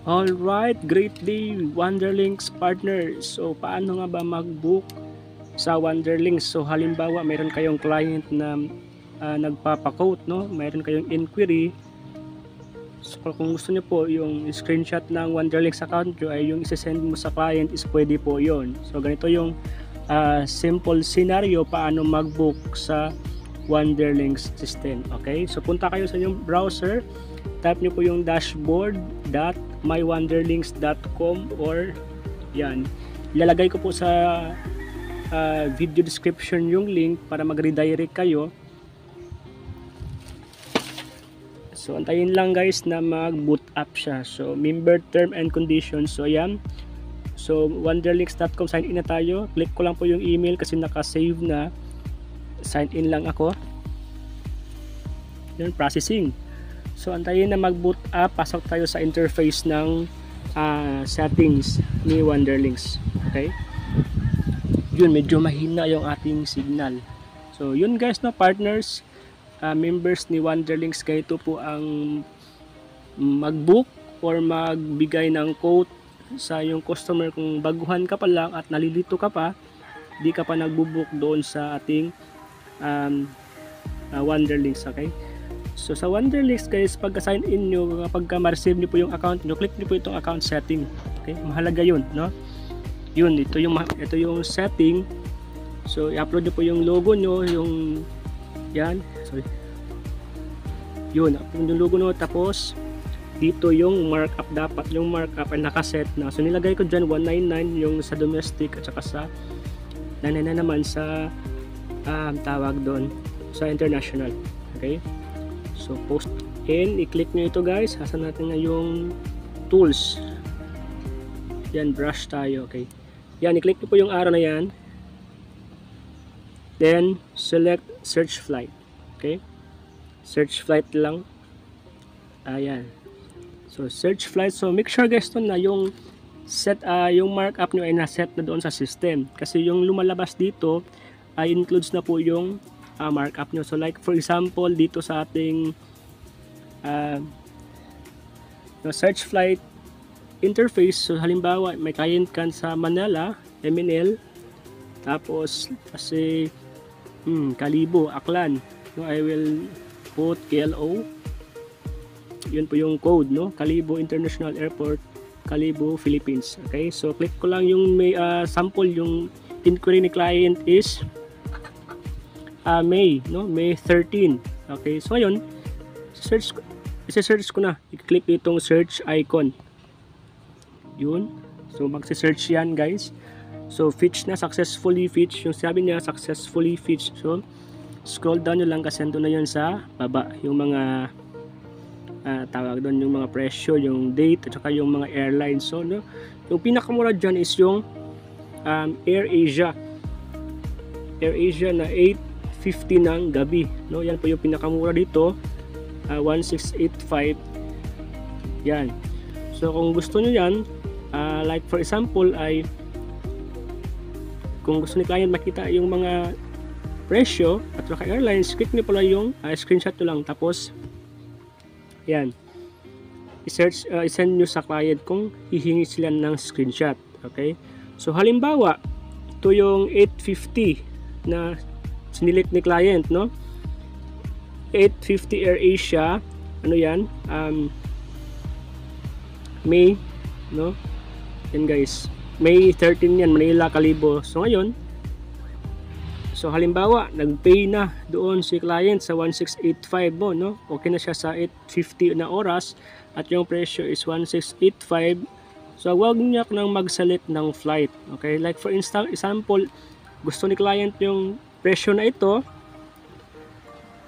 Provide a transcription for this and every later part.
Alright, great day Wonderlinks partners. So paano nga ba mag-book sa Wonderlinks? So halimbawa mayroon kayong client na nagpapa-quote, no? Mayroon kayong inquiry. So kung gusto niyo po yung screenshot ng Wonderlinks account nyo ay yung isesend mo sa client is pwede po yon. So ganito yung simple scenario paano mag-book sa Wonderlinks system. Okay, so punta kayo sa inyong browser, type nyo po yung dashboard.mywonderlinks.com or yan, ilalagay ko po sa video description yung link para mag-redirect kayo. So antayin lang guys na mag-boot up siya. So member term and conditions, so ayan. So wonderlinks.com, sign in na tayo. Click ko lang po yung email kasi naka-save na. Sign in lang ako. Yun, processing. So antayin na mag-boot up, pasok tayo sa interface ng settings ni Wonderlinks. Okay? Yun, medyo mahina yung ating signal. So yun guys, no partners, members ni Wonderlinks, ganito po ang mag-book or magbigay ng quote sa yung customer kung baguhan ka pa lang at nalilito ka pa, di ka pa nagbo-book doon sa ating Wonderlinks. Okay? So sa Wonderlinks guys, pag-sign in nyo, kapag ma-receive nyo po yung account nyo, click nyo po itong account setting. Okay? Mahalaga yun, no? Yun, ito yung setting. So i-upload nyo po yung logo nyo, yung yan, sorry. Yun, upload yung logo nyo, tapos dito yung markup, dapat yung markup ay nakaset na. So nilagay ko dyan 199 yung sa domestic at saka sa 999 naman sa tawag doon sa international. Okay, so post in, i-click nyo ito guys. Hasan natin na yung tools, yan, brush tayo. Okay, yan, i-click nyo po yung arrow na yan, then select search flight. Okay, search flight lang, ayan. So search flight, so make sure guys na yung set yung markup nyo ay na-set na doon sa system, kasi yung lumalabas dito ay includes na po yung markup nyo. So like for example dito sa ating search flight interface, so halimbawa may client kan sa Manila, MNL, tapos kasi Kalibo, Aklan, no, I will put KLO, yun po yung code, no, Kalibo International Airport, Kalibo, Philippines. Okay, so click ko lang yung may sample, yung inquiry ni client is May, no, May 13. Okay, so ngayon i-search ko na, i-click itong search icon, yun. So magse-search yan guys. So fetch na, successfully fetch, yung sabi niya successfully fetch. So scroll down nyo lang kasi ando na yun sa baba yung mga tawag doon, yung mga presyo, yung date at saka yung mga airlines. So no, yung pinakamura dyan is yung AirAsia na 850 ng gabi, no, yan po yung pinakamura dito, 1685 yan. So kung gusto nyo yan, like for example ay kung gusto ni client makita yung mga presyo at saka airlines, click nyo pala yung screenshot nyo lang, tapos yan, i-search, i-send nyo sa client kung hihingi sila ng screenshot. Okay, so halimbawa ito yung 850 na sinilik ni client, no, 850 AirAsia, ano yan, May, no, yan guys, May 13 yan, Manila, Kalibo. So ngayon, so halimbawa nag-pay na doon si client sa 1685 mo, no, okay na siya sa 850 na oras at yung presyo is 1685. So wag niya nang mag-select ng flight. Okay, like for example, gusto ni client yung presyo na ito,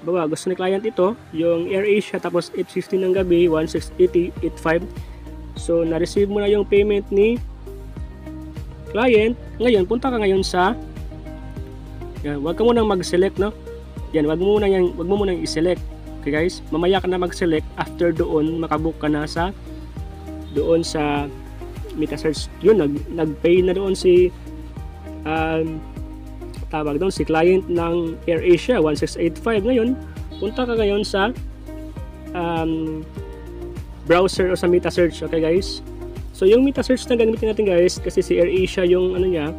bawa gusto ni client ito yung AirAsia, tapos 850 ng gabi, 1685. So na-receive mo na yung payment ni client. Ngayon punta ka ngayon sa yan, wag ka munang mag-select, no, yan, wag mo munang i-select. Okay guys, mamaya ka na mag-select, after doon makabook ka na sa doon sa meta-search. Yun, nag-pay na doon si tawag doon si client ng AirAsia 1685. Ngayon punta ka ngayon sa browser o sa meta search. Okay guys, so yung meta search na gamitin natin guys, kasi si AirAsia yung ano niya,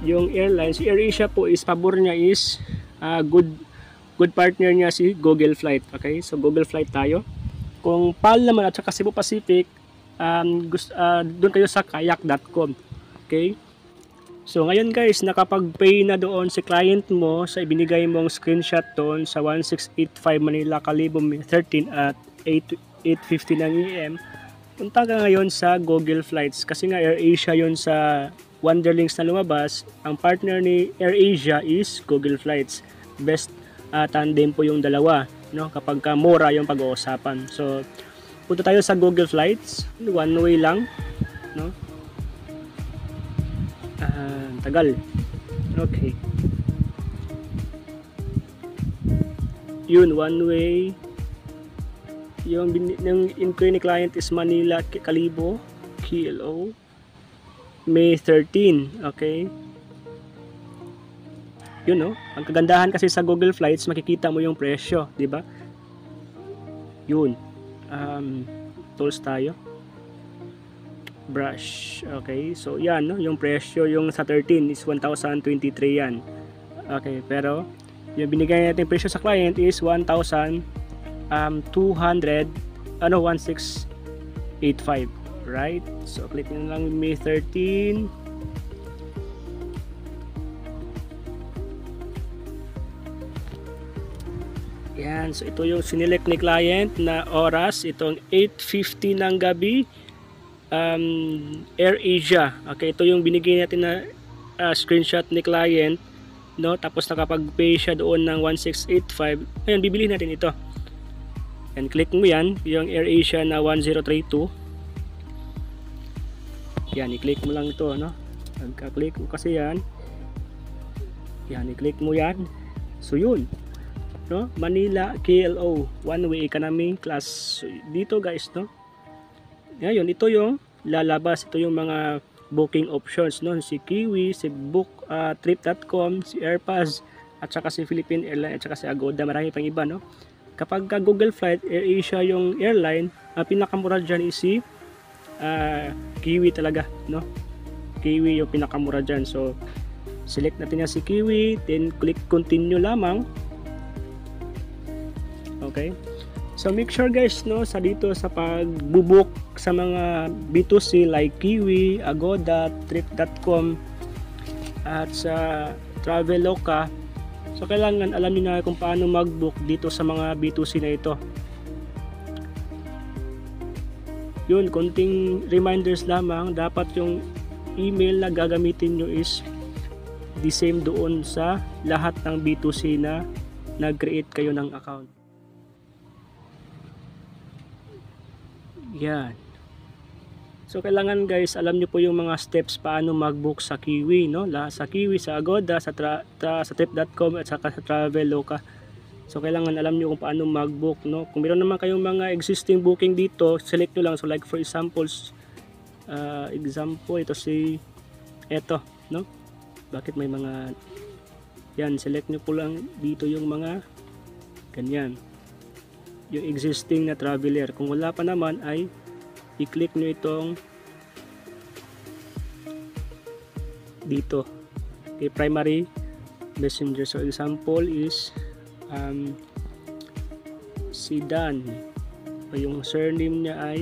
yung airline. Si AirAsia po is pabor niya is good partner niya si Google Flight. Okay, so Google Flight tayo. Kung PAL naman at saka Cebu Pacific, doon kayo sa kayak.com. Okay, so ngayon guys, nakapag-pay na doon si client mo sa ibinigay mong screenshot doon sa 1685 Manila Calibo 13 at 8:50 ng AM. Punta ka ngayon sa Google Flights kasi nga AirAsia yun sa Wonderlinks na lumabas. Ang partner ni AirAsia is Google Flights. Best tandem po yung dalawa, no, kapag mura yung pag-uusapan. So punta tayo sa Google Flights, one way lang, no. Tagal. Okay, yun, one way. Yung inquiry ni client is Manila Calibo KLO May 13. Okay, yun, no. Ang kagandahan kasi sa Google Flights, makikita mo yung presyo, di ba? Yun. Tools tayo. Brush. Okay, so yan, no, yung presyo yung sa 13 is 1,023 yan. Okay, pero yung binigay natin presyo sa client is 1,200 1685, right? So click nyo lang May 13. Yan, so ito yung sinelect ni client na oras, itong 8:50 ng gabi, AirAsia. Okay, ito yung binigay natin na screenshot ni client, no? Tapos nakapag-pay siya doon ng 1685. Ayun, bibili natin ito. And click mo yan, yung AirAsia na 1032. Yan, i-click mo lang ito, no? Pagka-click mo kasi yan, i-click mo yan. So yun, no, Manila KLO one way economy class. So, dito guys, no, ngayon ito yung lalabas, ito yung mga booking options, no, si Kiwi, si Trip.com, si Airpass, at saka si Philippine Airlines, at saka si Agoda, marami pang iba, no. Kapag Google Flight, AirAsia yung airline, ang pinakamura dyan is si Kiwi talaga, no. Kiwi yung pinakamura dyan. So select natin yan si Kiwi, then click continue lamang. Okay, so make sure guys, no, sa dito sa pagbubook sa mga B2C like Kiwi, Agoda, Trip.com at sa Traveloka, so kailangan alam niyo na kung paano mag-book dito sa mga B2C na ito. Yun, konting reminders lamang, dapat yung email na gagamitin nyo is the same doon sa lahat ng B2C na nag-create kayo ng account. Yan. So kailangan guys, alam nyo po yung mga steps paano mag-book sa Kiwi, no? Sa Kiwi, sa Agoda, sa Trip.com at saka sa Traveloka. So kailangan alam nyo kung paano mag-book, no? Kung meron naman kayong mga existing booking dito, select nyo lang. So like for examples, ito si eto, no? Bakit may mga yan, select nyo po lang dito yung mga ganyan, yung existing na traveler. Kung wala pa naman ay i-click nyo itong dito, okay, primary messenger. So example is si Dan, o yung surname niya ay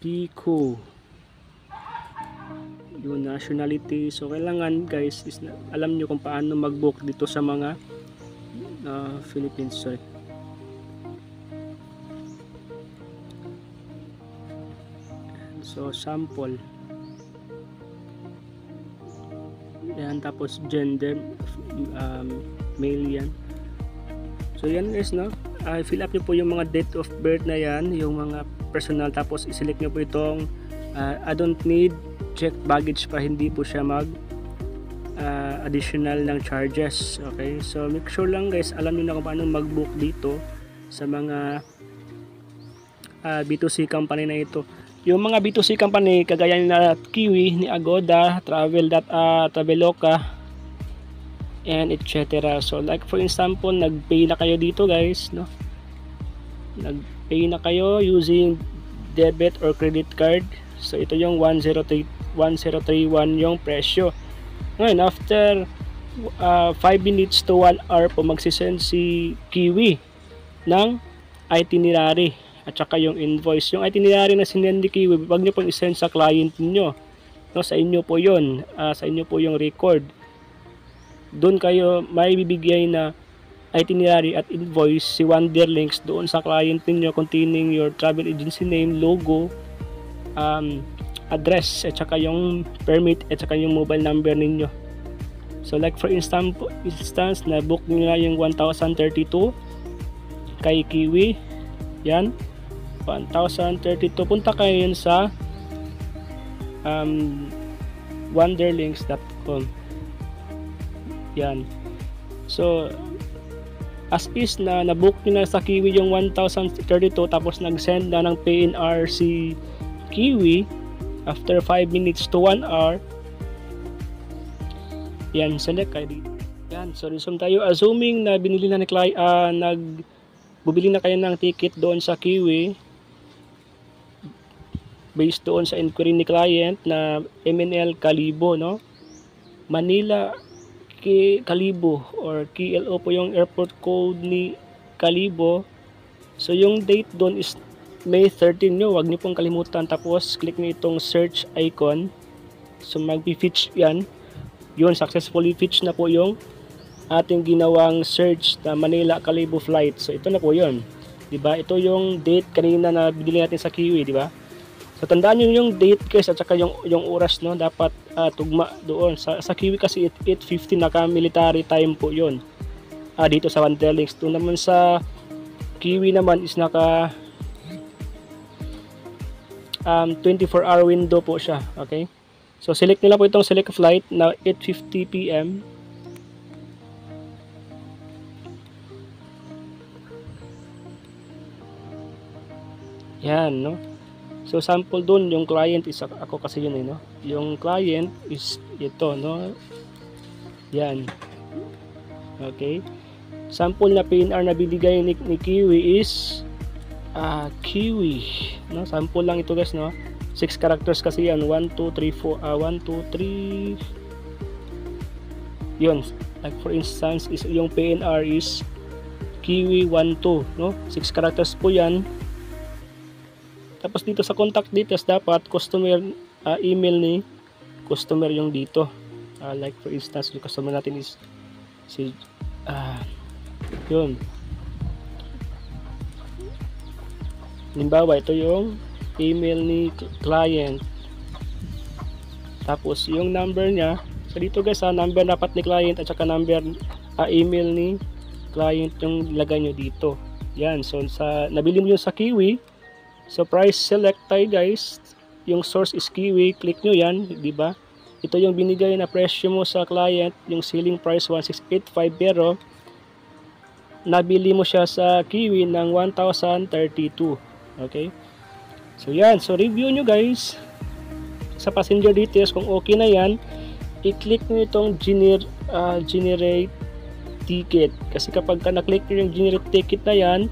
Pico, yung nationality. So kailangan guys is alam nyo kung paano mag-book dito sa mga Philippines. Sorry. So sample yan, tapos gender, male yan. So yan guys, no, fill up nyo po yung mga date of birth na yan, yung mga personal, tapos i-select nyo po itong I don't need check baggage pa, hindi po siya mag additional ng charges. Okay, so make sure lang guys, alam niyo na kung paano mag-book dito sa mga B2C company na ito. Yung mga B2C company kagaya na Kiwi, ni Agoda, Traveloka, and etc. So like for example, nag-pay na kayo dito guys, no? Nag-pay na kayo using debit or credit card. So ito yung 1031 yung presyo. Ngayon after 5 minutes to 1 hour po magsisend si Kiwi ng itinerary at saka yung invoice. Yung itinerary na sinend ni Kiwi, wag niyo pong isend sa client niyo. No, sa inyo po 'yon. Sa inyo po yung record. Doon kayo may bibigay na itinerary at invoice si Wanderlinks doon sa client niyo containing your travel agency name, logo, address at saka yung permit at saka yung mobile number ninyo. So like for instance na book niyo na yung 1032 kay Kiwi. Yan. 1032. Punta kayo yun sa wanderlinks.com. Yan. So as is na na-book nyo na sa Kiwi yung 1032 tapos nag-send na ng PNR si Kiwi after 5 minutes to 1 hour. Yan, select kayo dito. Yan, so resume tayo. Assuming na binili na ni client, bubili na kayo ng ticket doon sa Kiwi based doon sa inquiry ni client na MNL Kalibo, no? Manila Kalibo or KLO po yung airport code ni Kalibo. So yung date doon is May 13 nyo. Huwag nyo pong kalimutan. Tapos click nyo itong search icon. So mag-fetch yan. Yun, successfully fetch na po yung ating ginawang search na Manila Kalibo flight. So ito na po yun. Diba? Ito yung date kanina na binili natin sa Kiwi, diba? So tandaan nyo yung date guys at saka yung oras, no? Dapat tugma doon. Sa Kiwi kasi 8:50 naka-military time po yun. Dito sa Wanderlinks. Doon naman sa Kiwi naman is naka 24-hour window po siya. Okay? So select nila po itong select flight na 8:50 PM. Yan, no? So sample doon yung client is ako kasi yun no. Yung client is ito, no? Yan. Okay. Sample na PNR na binigay ni Kiwi is Kiwi, no? Sample lang ito guys, no? 6 characters kasi yan. 1 2 3 4 1 2 3. Yun. Like for instance is yung PNR is Kiwi 1 2, no? 6 characters po yan. Tapos dito sa contact details dapat customer email ni customer yung dito. Like for instance, yung customer natin is si yun. Halimbawa, ito yung email ni client. Tapos yung number niya. So dito guys, number dapat ni client at saka number email ni client yung lagay nyo dito. Yan. So sa nabili mo yung sa Kiwi. So price select tayo guys. Yung source is Kiwi, click nyo yan, di ba? Ito yung binigay na presyo mo sa client, yung selling price 1685 pero nabili mo siya sa Kiwi ng 1032. Okay? So yan, so review nyo guys. Sa passenger details kung okay na yan, i-click nyo itong generate ticket. Kasi kapag na-click nyo yung generate ticket na yan,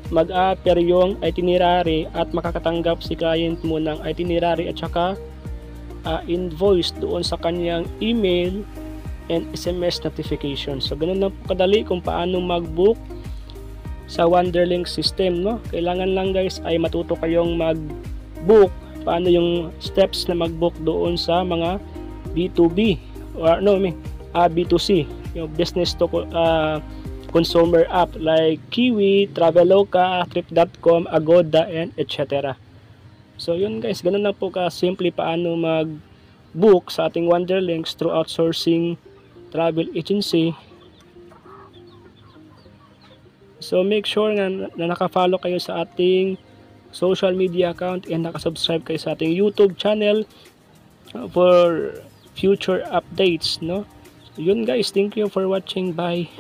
mag-a-appear yung itinerary at makakatanggap si client mo ng itinerary at saka invoice doon sa kanyang email and SMS notification. So ganun lang po kadali kung paano mag-book sa Wanderlinks system, no? Kailangan lang guys ay matuto kayong mag-book, paano yung steps na mag-book doon sa mga B2B or B2C, yung business to consumer app like Kiwi, Traveloka, Trip.com, Agoda, and etc. So yun guys, ganun lang po ka-simple paano mag-book sa ating Wanderlinks through outsourcing travel agency. So make sure na naka-follow kayo sa ating social media account and naka-subscribe kayo sa ating YouTube channel for future updates, no? So yun guys, thank you for watching. Bye.